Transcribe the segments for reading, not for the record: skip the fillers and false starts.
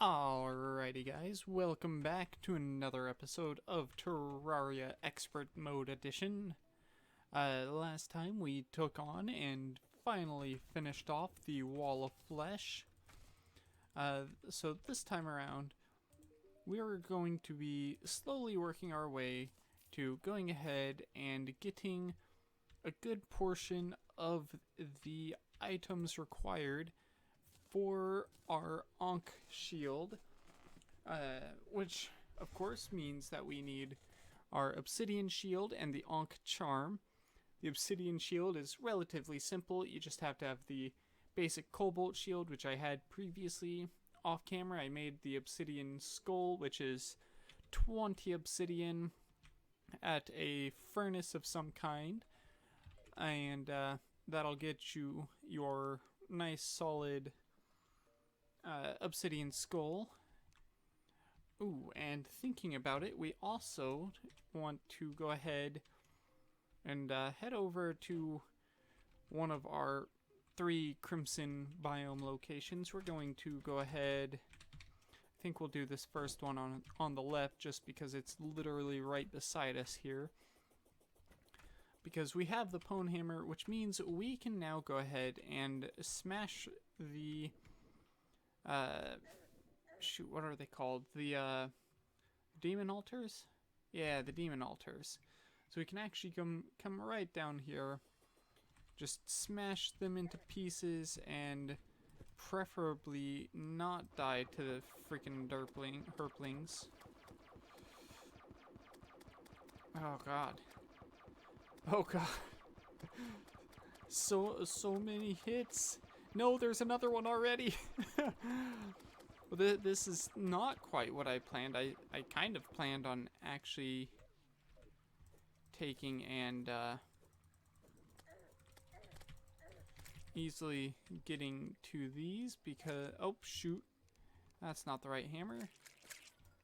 Alrighty guys, welcome back to another episode of Terraria Expert Mode Edition. Last time we took on and finally finished off the Wall of Flesh. So this time around, we're going to be slowly working our way to going ahead and getting a good portion of the items required for our Ankh Shield, which of course means that we need our Obsidian Shield and the Ankh Charm. The Obsidian Shield is relatively simple. You just have to have the basic Cobalt Shield, which I had previously off camera. I made the Obsidian Skull, which is 20 Obsidian at a furnace of some kind, and that'll get you your nice solid Obsidian Skull. Ooh, and thinking about it, we also want to go ahead and head over to one of our 3 Crimson biome locations. We're going to go ahead, I think we'll do this first one on the left just because it's literally right beside us here. Because we have the Pwn Hammer, which means we can now go ahead and smash the shoot, what are they called? The demon altars? Yeah, the demon altars. So we can actually come right down here, just smash them into pieces, and preferably not die to the freaking herplings. Oh god. Oh god. So many hits. No, there's another one already. Well, this is not quite what I planned. I kind of planned on actually taking and easily getting to these because... Oh, shoot. That's not the right hammer.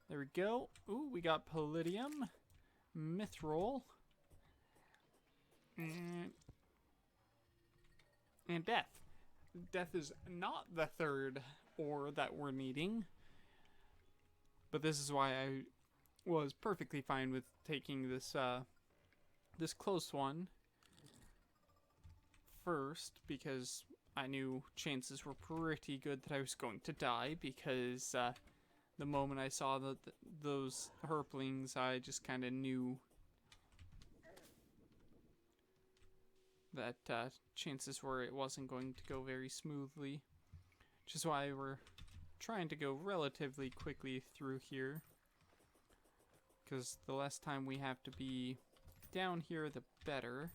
There we go. Ooh, we got Palladium, Mithril, and Death. Death is not the third ore that we're needing, but this is why I was perfectly fine with taking this this close one first, because I knew chances were pretty good that I was going to die, because the moment I saw those herplings, I just kind of knew that chances were it wasn't going to go very smoothly, which is why we're trying to go relatively quickly through here, because the less time we have to be down here, the better.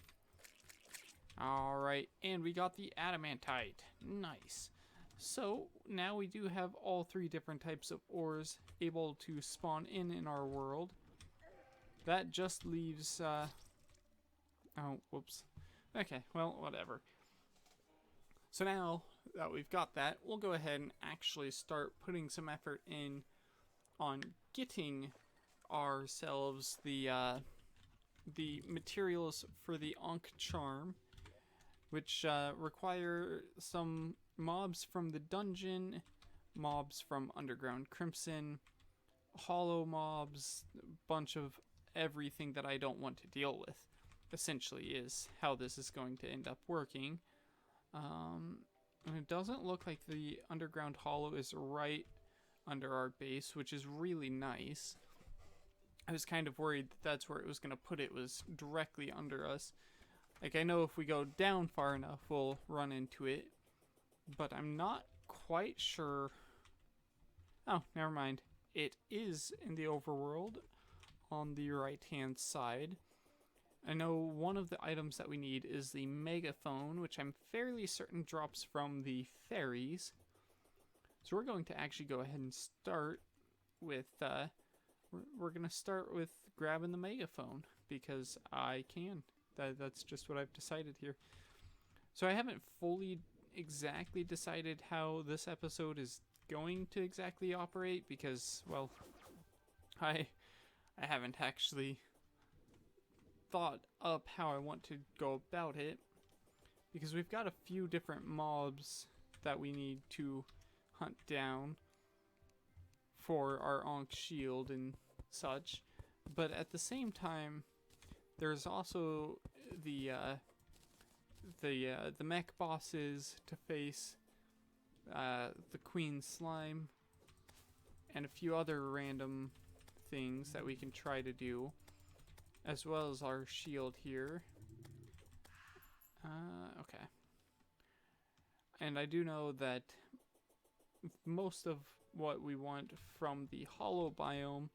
Alright, and we got the adamantite. Nice. So now we do have all 3 different types of ores able to spawn in our world. That just leaves oh, whoops. Okay, well, whatever. So now that we've got that, we'll go ahead and actually start putting some effort in on getting ourselves the materials for the Ankh Charm, which require some mobs from the dungeon, mobs from Underground Crimson, hollow mobs, a bunch of everything that I don't want to deal with, essentially, is how this is going to end up working. And it doesn't look like the underground hollow is right under our base, which is really nice. I was kind of worried that that's where it was going to put it, was directly under us. Like, I know if we go down far enough, we'll run into it, but I'm not quite sure. Oh, never mind. It is in the overworld on the right-hand side. I know one of the items that we need is the megaphone, which I'm fairly certain drops from the fairies. So we're going to actually go ahead and start with, we're going to start with grabbing the megaphone, because I can. That's just what I've decided here. So I haven't fully exactly decided how this episode is going to exactly operate, because, well, I haven't actually thought up how I want to go about it, because we've got a few different mobs that we need to hunt down. for our Ankh Shield and such. But at the same time, there's also the mech bosses to face, the Queen Slime, and a few other random things that we can try to do, as well as our shield here. Okay. And I do know that most of what we want from the hollow biome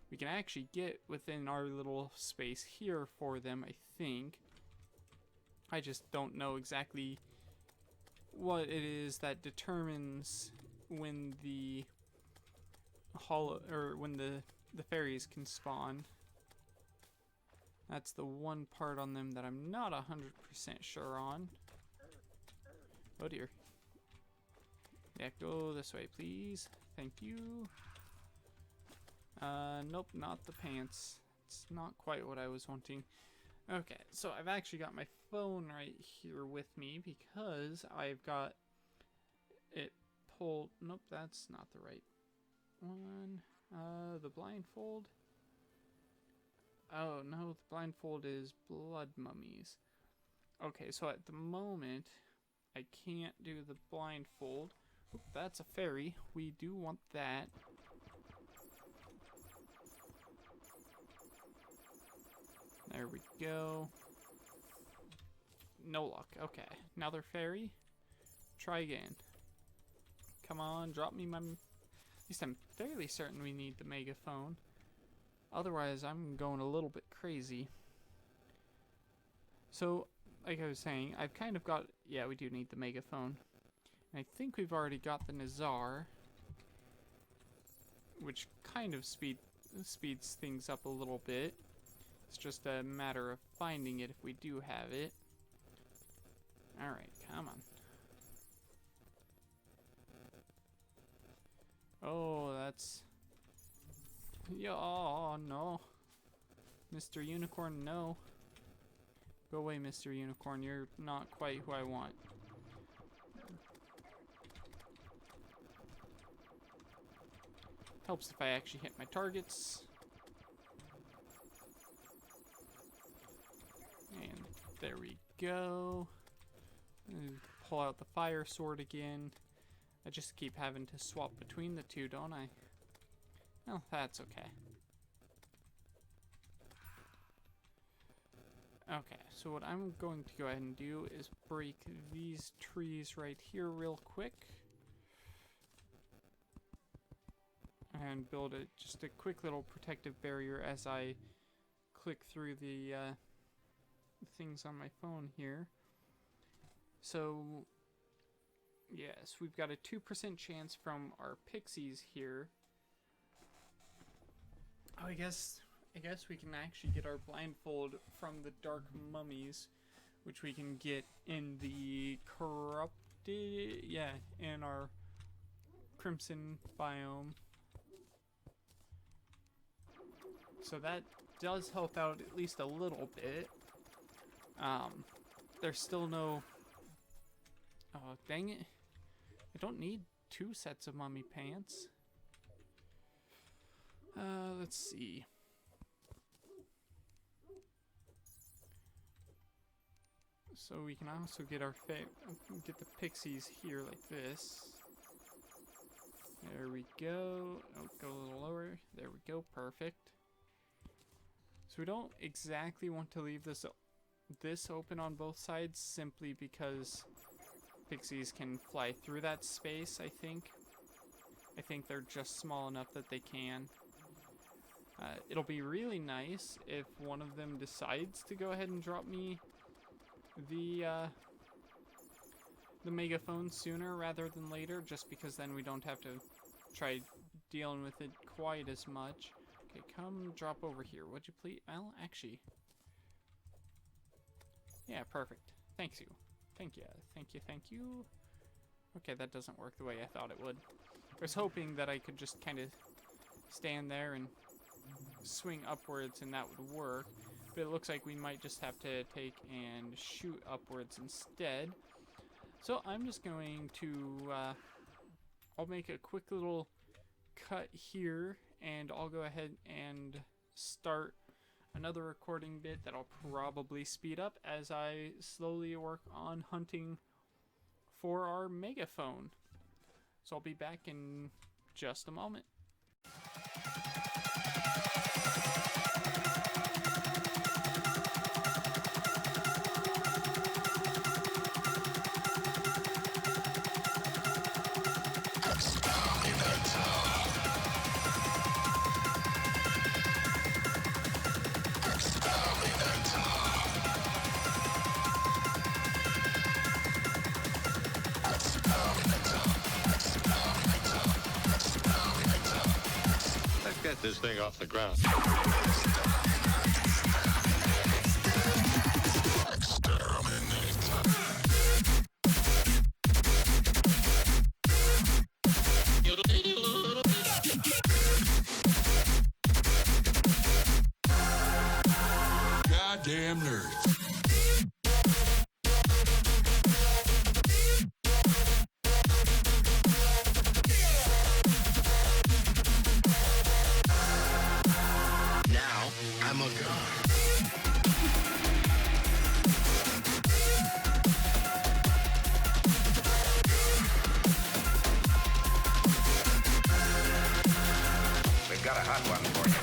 we can actually get within our little space here for them, I think. I just don't know exactly what it is that determines when the hollow, or when the fairies can spawn. That's the one part on them that I'm not 100% sure on. Oh dear. Yeah, go this way, please. Thank you. Nope, not the pants. It's not quite what I was wanting. Okay, so I've actually got my phone right here with me because I've got it pulled. Nope, that's not the right one. The blindfold. Oh no, the blindfold is blood mummies. Okay, so at the moment, I can't do the blindfold. Oop, that's a fairy. We do want that. There we go. No luck. Okay, another fairy. Try again. Come on, drop me my... At least I'm fairly certain we need the megaphone. Otherwise, I'm going a little bit crazy. So, like I was saying, I've kind of got... Yeah, we do need the megaphone. And I think we've already got the Nazar, which kind of speeds things up a little bit. It's just a matter of finding it if we do have it. Alright, come on. Oh, that's... Yeah, oh, no. Mr. Unicorn, no. Go away, Mr. Unicorn. You're not quite who I want. Helps if I actually hit my targets. And there we go. Pull out the fire sword again. I just keep having to swap between the two, don't I? Well, that's okay. Okay, so what I'm going to go ahead and do is break these trees right here real quick. And build just a quick little protective barrier as I click through the things on my phone here. So, yes, we've got a 2% chance from our pixies here. Oh, I guess we can actually get our blindfold from the dark mummies, which we can get in the corrupted, yeah, in our crimson biome. So that does help out at least a little bit. There's still no... Oh, dang it. I don't need 2 sets of mummy pants. Let's see. So we can also get our get the pixies here like this. There we go. Oh, go a little lower. There we go. Perfect. So we don't exactly want to leave this open on both sides simply because pixies can fly through that space, I think. I think they're just small enough that they can. It'll be really nice if one of them decides to go ahead and drop me the megaphone sooner rather than later, just because then we don't have to try dealing with it quite as much. Okay, come drop over here, would you please? Well, actually... Yeah, perfect. Thank you. Thank you. Thank you. Thank you. Okay, that doesn't work the way I thought it would. I was hoping that I could just kind of stand there and swing upwards and that would work. But it looks like we might just have to take and shoot upwards instead. So I'm just going to... I'll make a quick little cut here, and I'll go ahead and start another recording bit that I'll probably speed up as I slowly work on hunting for our megaphone. So I'll be back in just a moment. Let's get this thing off the ground. Goddamn nerds. Now, I'm a god. We've got a hot one for you.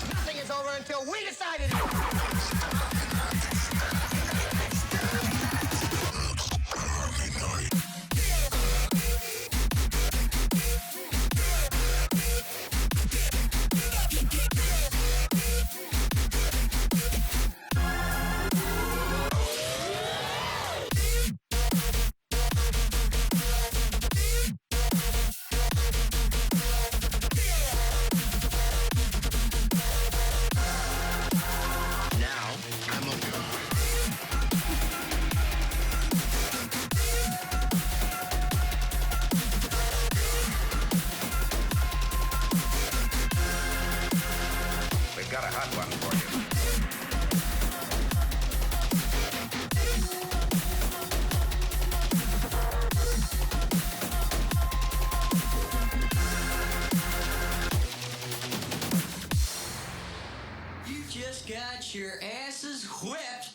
Nothing is over until we decide it is. Now, I'm a god. We've got a hot one for you. You just got your asses whipped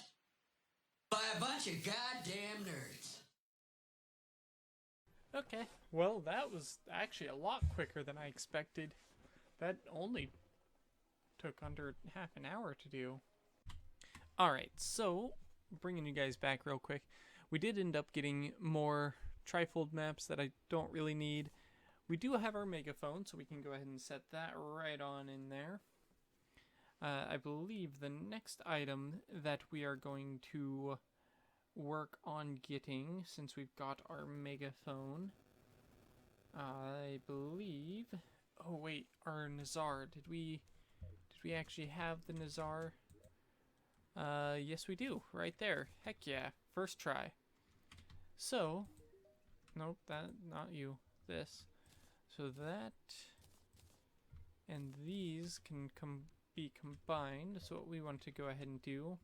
by a bunch of goddamn nerds. Okay, well, that was actually a lot quicker than I expected. That only took under half an hour to do. Alright, so, bringing you guys back real quick. We did end up getting more trifold maps that I don't really need. We do have our megaphone, so we can go ahead and set that right on in there. I believe the next item that we are going to work on getting, since we've got our megaphone, I believe... Oh wait, our Nazar. Did we actually have the Nazar? Yes we do, right there. Heck yeah, first try. So, nope, that, not you, this. So that and these can be combined. So what we want to go ahead and do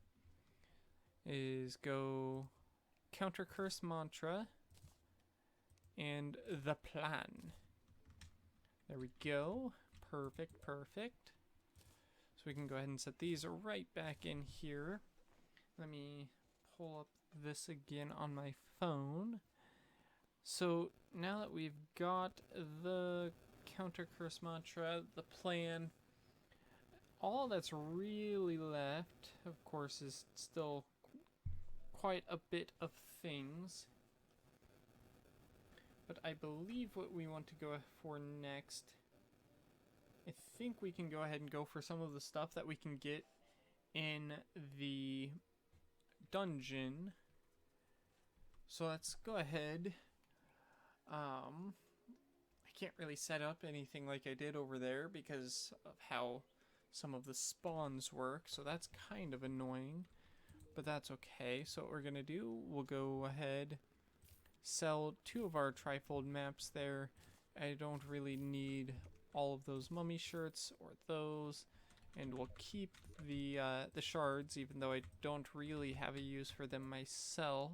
is go counter curse mantra and the plan. There we go. Perfect, perfect. So we can go ahead and set these right back in here. Let me pull up this again on my phone. So now that we've got the counter curse mantra, the plan, all that's really left, of course, is still quite a bit of things. I believe what we want to go for next. I think we can go ahead and go for some of the stuff that we can get in the dungeon. So let's go ahead. I can't really set up anything like I did over there because of how some of the spawns work, so that's kind of annoying, but that's okay. So what we're gonna do, we'll go ahead, sell 2 of our trifold maps there. I don't really need all of those mummy shirts or those, and we'll keep the shards, even though I don't really have a use for them myself,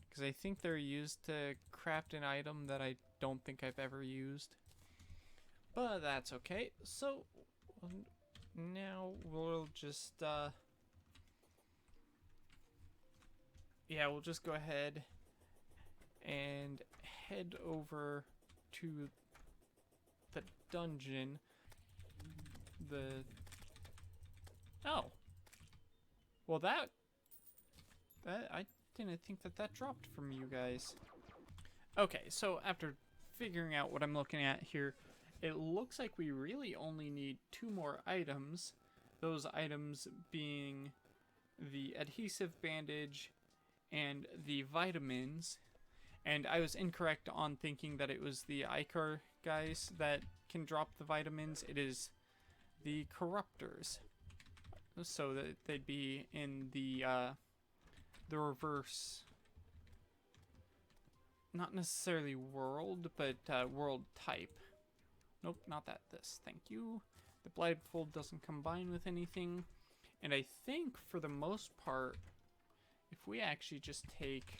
because I think they're used to craft an item that I don't think I've ever used. But that's okay. So now we'll just we'll just go ahead and head over to the dungeon. Well, that I didn't think that dropped from you guys. Okay, so after figuring out what I'm looking at here, it looks like we really only need 2 more items. Those items being the adhesive bandage and the vitamins. And I was incorrect on thinking that it was the Icar guys that can drop the vitamins. It is the corruptors. So that they'd be in the reverse, not necessarily world, but world type. Nope, not that. This. Thank you. The blindfold doesn't combine with anything. And I think for the most part, if we actually just take,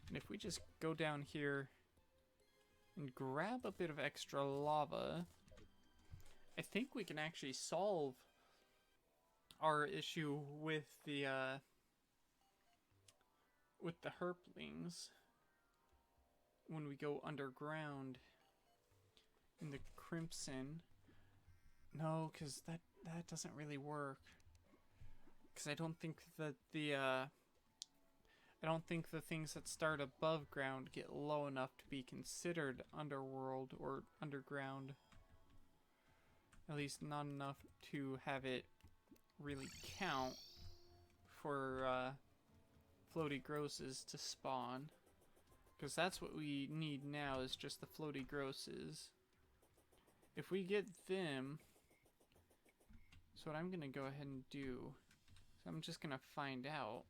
and if we just go down here and grab a bit of extra lava, I think we can actually solve our issue with the herplings when we go underground in the Crimson. No, because that doesn't really work. Because I don't think that I don't think the things that start above ground get low enough to be considered underworld or underground. At least not enough to have it really count for floaty grosses to spawn. Because that's what we need now, is just the floaty grosses. If we get them, so what I'm going to go ahead and do, so I'm just going to find out.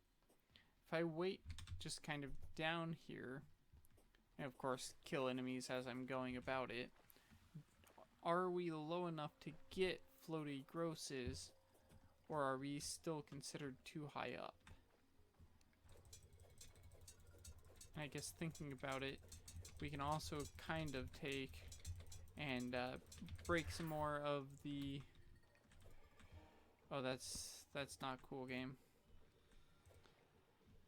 If I wait just kind of down here, and of course kill enemies as I'm going about it, are we low enough to get floaty grosses, or are we still considered too high up? And I guess thinking about it, we can also kind of take and break some more of the... Oh, that's not cool, game.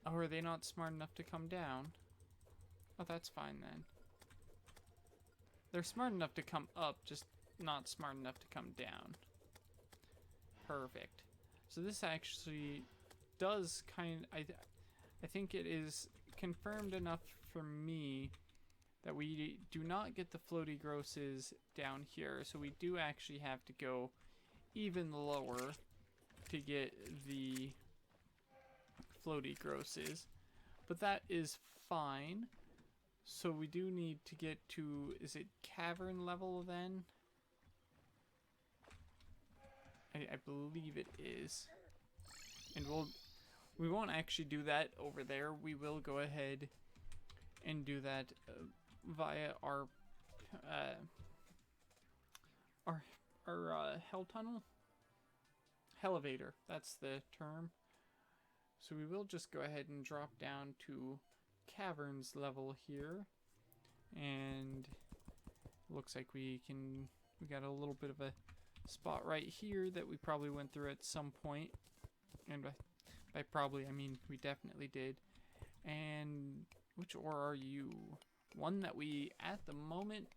Oh, are they not smart enough to come down? Oh, that's fine then. They're smart enough to come up, just not smart enough to come down. Perfect. So this actually does I think it is confirmed enough for me that we do not get the floaty grosses down here. So we do actually have to go even lower to get the floaty grosses. But that is fine. So we do need to get to, is it cavern level then? I believe it is. And we won't actually do that over there. We will go ahead and do that via our hell tunnel? Elevator, that's the term. So we will just go ahead and drop down to caverns level here, and looks like we got a little bit of a spot right here that we probably went through at some point, and by probably I mean we definitely did. And which ore are you? One that we at the moment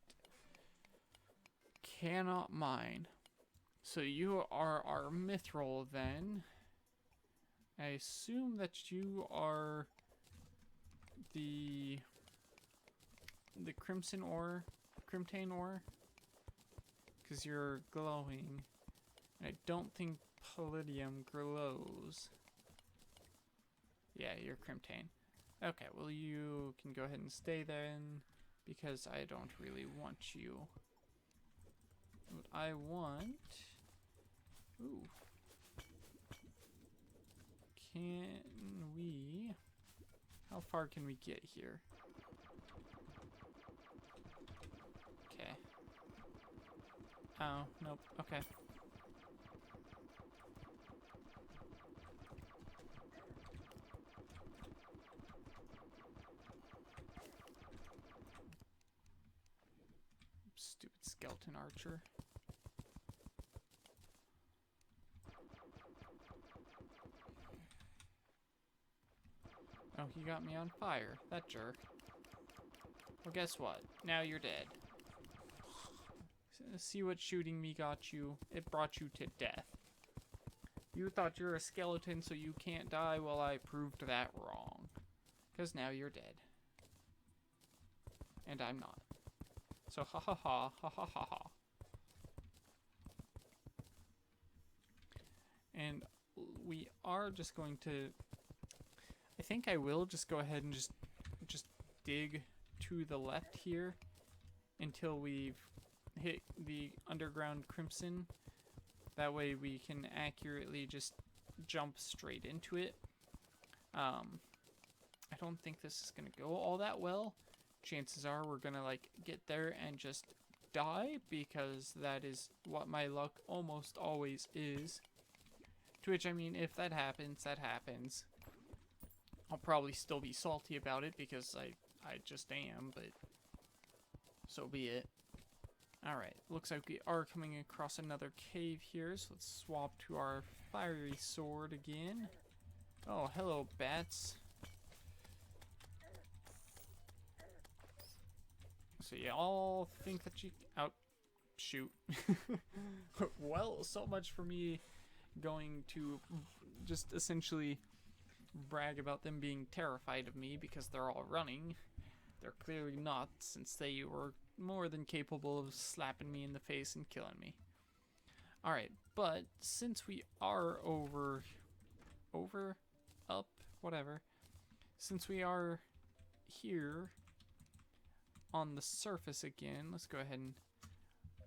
cannot mine. So you are our mithril then. I assume that you are the crimson ore, crimtane ore, because you're glowing. I don't think palladium glows. Yeah, you're crimtane. Okay, well you can go ahead and stay then, because I don't really want you. What I want... Ooh. Can we... How far can we get here? Okay. Oh, nope. Okay. Stupid skeleton archer. Oh, he got me on fire. That jerk. Well, guess what? Now you're dead. See what shooting me got you? It brought you to death. You thought you're a skeleton, so you can't die. Well, I proved that wrong. Because now you're dead. And I'm not. So ha ha ha ha ha ha ha. And we are just going to... I think I will just go ahead and just dig to the left here until we've hit the underground crimson. That way we can accurately just jump straight into it. I don't think this is gonna go all that well. Chances are we're gonna like get there and just die, because that is what my luck almost always is. To which I mean, if that happens, that happens. I'll probably still be salty about it because I just am, but so be it. Alright, looks like we are coming across another cave here, so let's swap to our fiery sword again. Oh, hello, bats. So you all think that you... Oh, shoot. Well, so much for me going to just essentially brag about them being terrified of me because they're all running. They're clearly not, since they were more than capable of slapping me in the face and killing me. Alright, but since we are up, whatever, since we are here on the surface again, let's go ahead and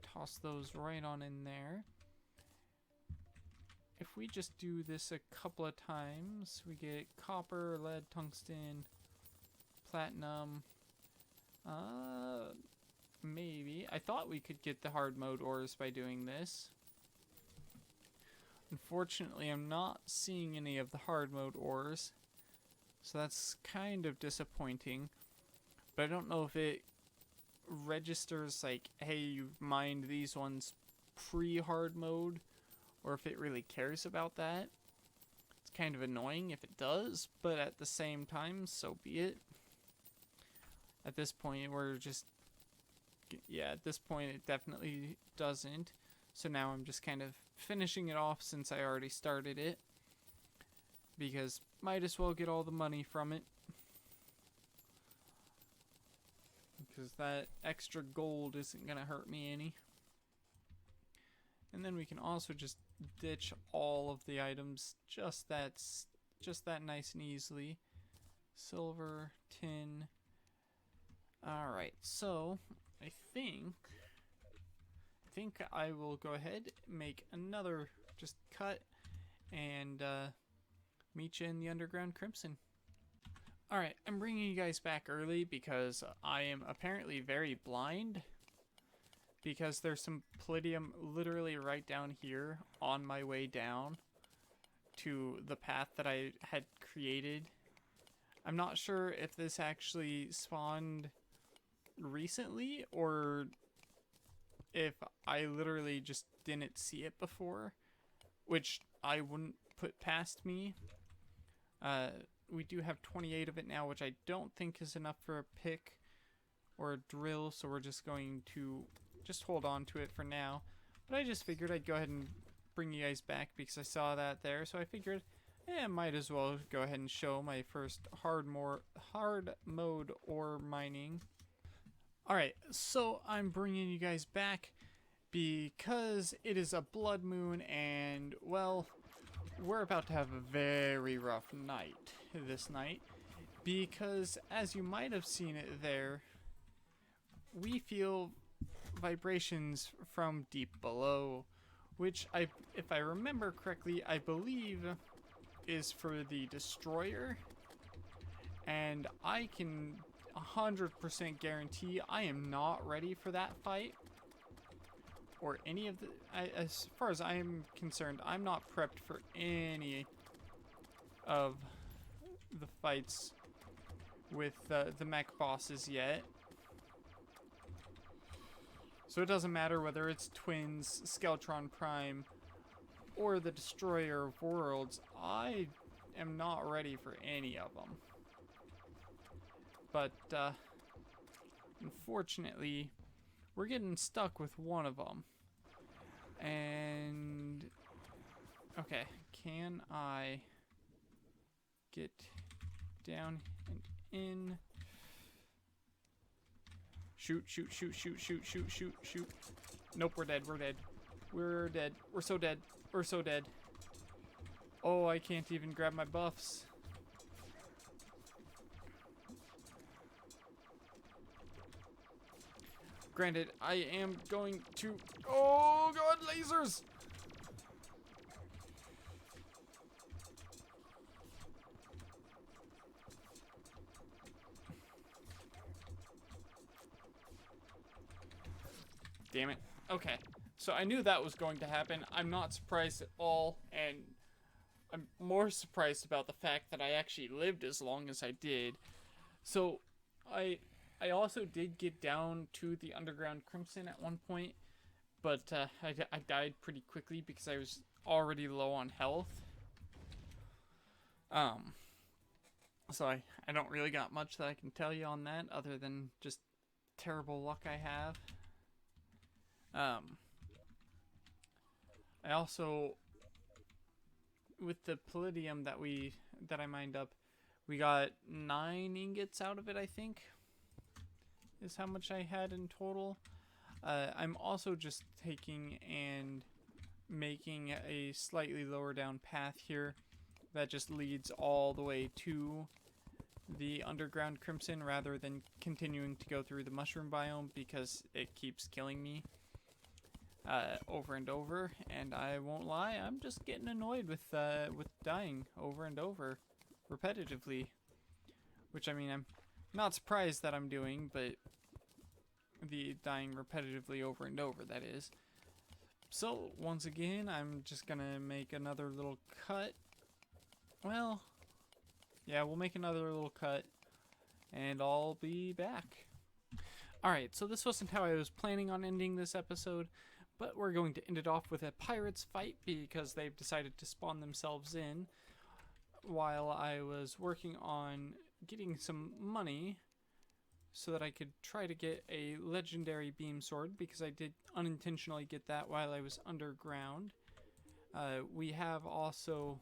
toss those right on in there. If we just do this a couple of times, we get copper, lead, tungsten, platinum. Maybe. I thought we could get the hard mode ores by doing this. Unfortunately, I'm not seeing any of the hard mode ores, so that's kind of disappointing. But I don't know if it registers like, hey, you've mined these ones pre-hard mode, or if it really cares about that. It's kind of annoying if it does, but at the same time, so be it. At this point, we're just... Yeah, at this point, it definitely doesn't. So now I'm just kind of finishing it off since I already started it. Because might as well get all the money from it. Because that extra gold isn't going to hurt me any. And then we can also just ditch all of the items just that nice and easily. Silver, tin. Alright, so I think I will go ahead, make another just cut, and meet you in the underground crimson. Alright, I'm bringing you guys back early because I am apparently very blind. Because there's some palladium literally right down here on my way down to the path that I had created. I'm not sure if this actually spawned recently or if I literally just didn't see it before, which I wouldn't put past me. We do have 28 of it now, which I don't think is enough for a pick or a drill, so we're just going to just hold on to it for now. But I just figured I'd go ahead and bring you guys back because I saw that there, so I figured might as well go ahead and show my first hard mode ore mining. Alright, so I'm bringing you guys back because it is a blood moon and, well, we're about to have a very rough night this night because, as you might have seen it there, we feel vibrations from deep below, which, if I remember correctly, I believe is for the destroyer, and I can 100% guarantee I am not ready for that fight, or any of the, as far as I am concerned, I'm not prepped for any of the fights with the mech bosses yet. So it doesn't matter whether it's Twins, Skeletron Prime, or the Destroyer of Worlds, I am not ready for any of them. But, unfortunately, we're getting stuck with one of them. And, okay, can I get down and in? Shoot, shoot, shoot, shoot, shoot, shoot, shoot, shoot. Nope, we're dead, we're dead. We're dead. We're so dead. We're so dead. Oh, I can't even grab my buffs. Granted, I am going to... Oh, God, lasers! Damn it. Okay. So I knew that was going to happen. I'm not surprised at all, and I'm more surprised about the fact that I actually lived as long as I did. So I also did get down to the Underground Crimson at one point, but I died pretty quickly because I was already low on health. So I don't really got much that I can tell you on that other than just terrible luck I have. I also, with the palladium that I mined up, we got 9 ingots out of it, I think, is how much I had in total. I'm also just taking and making a slightly lower down path here that just leads all the way to the Underground Crimson rather than continuing to go through the mushroom biome because it keeps killing me over and over, and I won't lie, I'm just getting annoyed with dying over and over repetitively, which, I mean, I'm not surprised that I'm doing, but the dying repetitively over and over, that is. So once again, I'm just gonna make another little cut. Well, yeah, we'll make another little cut and I'll be back. Alright, so this wasn't how I was planning on ending this episode, but we're going to end it off with a pirates fight because they've decided to spawn themselves in while I was working on getting some money so that I could try to get a legendary beam sword, because I did unintentionally get that while I was underground. We have also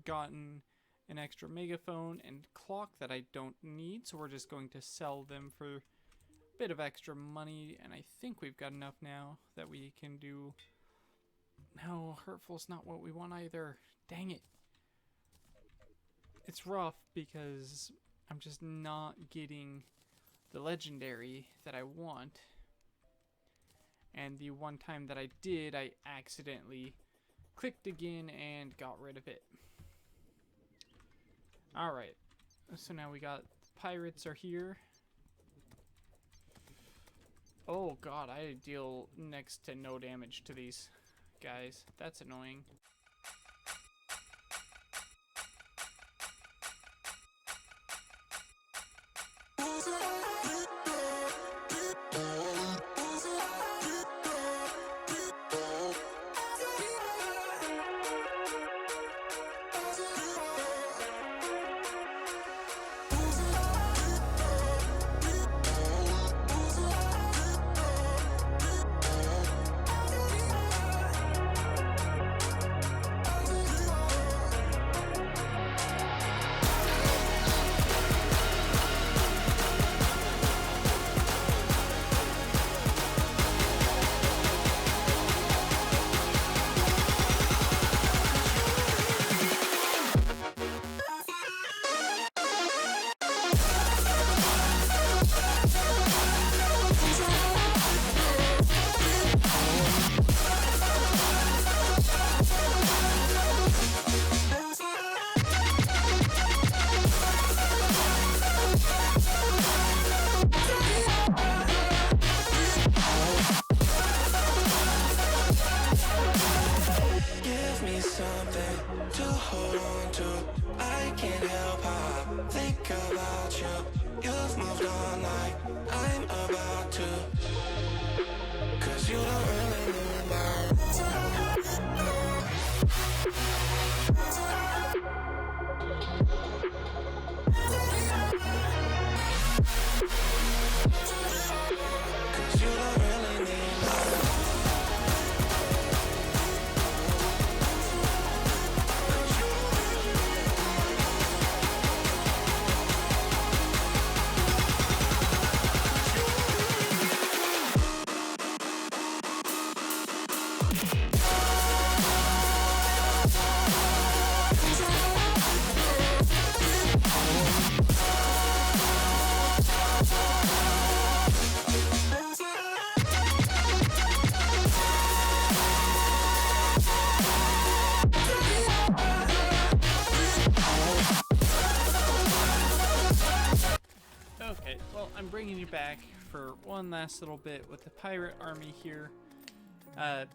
gotten an extra megaphone and clock that I don't need, so we're just going to sell them for a bit of extra money, and I think we've got enough now that we can do... No, hurtful's not what we want either. Dang it. It's rough because I'm just not getting the legendary that I want, and the one time that I did, I accidentally clicked again and got rid of it. Alright, so now we got pirates are here. Oh god, I deal next to no damage to these guys. That's annoying. Okay, well, I'm bringing you back for one last little bit with the pirate army here,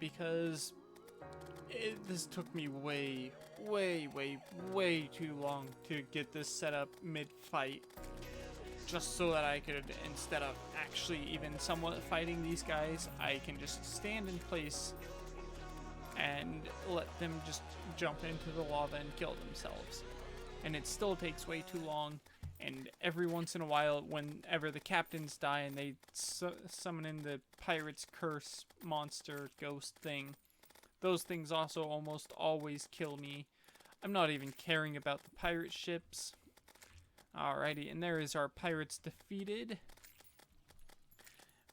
because this took me way too long to get this set up mid-fight, just so that I could, instead of actually even somewhat fighting these guys, I can just stand in place and let them just jump into the lava and kill themselves. And it still takes way too long, and every once in a while, whenever the captains die and they summon in the pirate's curse monster ghost thing, those things also almost always kill me. I'm not even caring about the pirate ships. Alrighty, and there is our pirates defeated.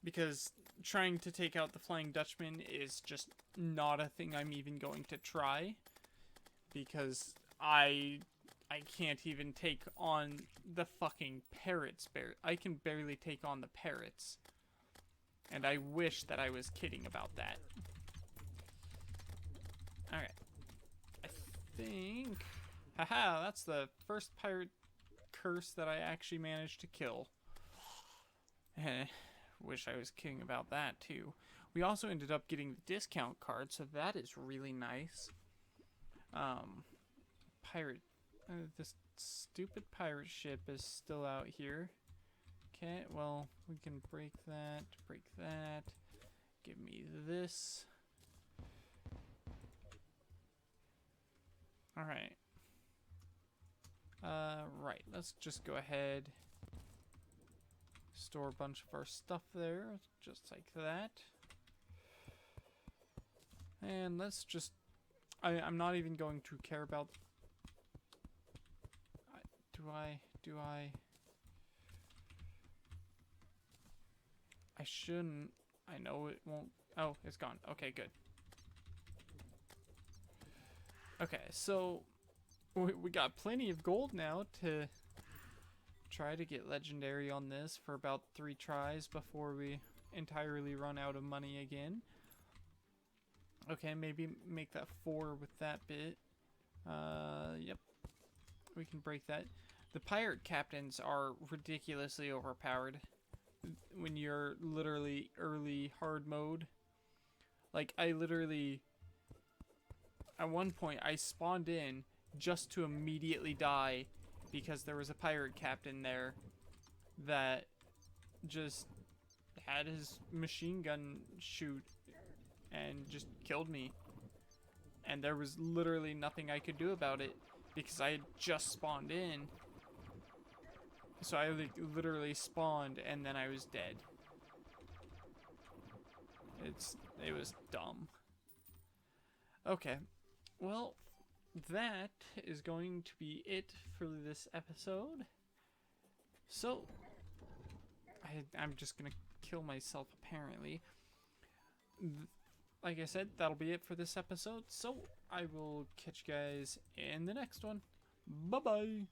Because trying to take out the Flying Dutchman is just not a thing I'm even going to try. Because I can't even take on the fucking parrots. I can barely take on the parrots. And I wish that I was kidding about that. Alright. I think... Haha, that's the first pirate curse that I actually managed to kill. Wish I was kidding about that too. We also ended up getting the discount card, so that is really nice. Pirate... this stupid pirate ship is still out here. Okay, well, we can break that, Give me this. Alright. Right, let's just go ahead. Store a bunch of our stuff there, just like that. And let's just... I'm not even going to care about... Do I... I shouldn't. I know it won't... Oh, it's gone. Okay, good. Okay, so... We got plenty of gold now to try to get legendary on this for about 3 tries before we entirely run out of money again. Okay, maybe make that 4 with that bit. Yep. We can break that. The pirate captains are ridiculously overpowered when you're literally early hard mode. Like, I literally... At one point, I spawned in just to immediately die because there was a pirate captain there that just had his machine gun shoot and just killed me. And there was literally nothing I could do about it because I had just spawned in. So I literally spawned and then I was dead. It was dumb. Okay. Well, that is going to be it for this episode. So, I'm just gonna kill myself apparently. Like I said, that'll be it for this episode. So, I will catch you guys in the next one. Bye-bye.